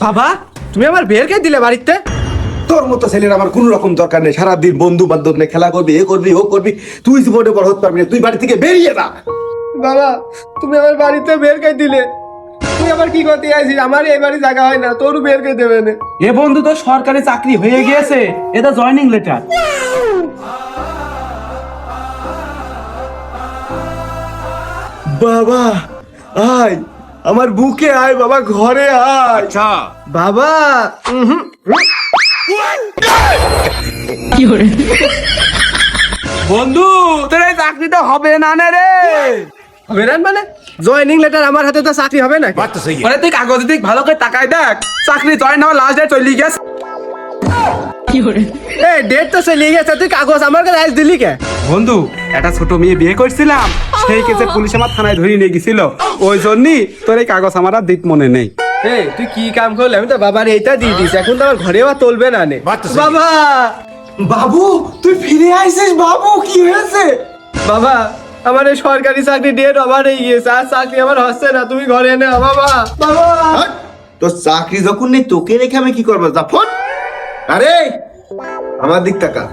বাবা তুমি আমার বেরকে দিলে বাড়িতে? তোর মতো ছেলের আমার কোনো রকম দরকার নেই। সারাদিন বন্ধু বান্ধব নিয়ে খেলা করবি, এ করবি ও করবি, তুই জীবনে বড় হতে পারবি না। তুই বাড়ি থেকে বেরিয়ে যা। বাবা তুমি আমার বাড়িতে বেরকে দিলে, তুই আবার কি করতে আইছিস? আমার এই বাড়ি জায়গা হয় না, তোর বেরকে দেবে না। এ বন্ধু তো সরকারি চাকরি হয়ে গিয়েছে, এটা জয়েনিং লেটার। বাবা আয়, আমার বুকে আয় বাবা, ঘরে আয়। বাবা বন্ধু তোর এই চাকরিটা হবে না রে। হবে না মানে? জয়েনিং লেটার আমার হাতে তো চাকরি হবে না। আরে তুই কাগজ দিক ভালো করে তাকাই দেখ, চাকরি জয়েন হওয়ার লাস্ট ডেট চলে গেছে। এই ডেট তো চলে গেছে, তুই কাগজ আমার কাছে আজ দিলি কে? বন্ধু একটা ছোট মেয়ে বিয়ে করছিলাম, সেই কেসে পুলিশ আমার থানায় ধরে নিয়ে গেছিল, ওই জন্যই তোর এই কাগজ আমার আর দিক মনে নেই। এই তুই কি কাম করলি? আমি তো বাবার এইটা দিয়ে দিস, এখন তো আমার ঘরে আর তুলবে না নে। বাবা বাবু তুই ফিরে আইছিস বাবু, কি হয়েছে? বাবা আমার এই সরকারি চাকরি ডেট ওভার হয়ে গিয়েছে, আর চাকরি আমার হচ্ছে না, তুমি ঘরে এনে বাবা। বাবা হাট! তোর চাকরি যখন নেই, তোকে রেখে আমি কি করবো? যা ফোন। আরে আমার দিক টাকা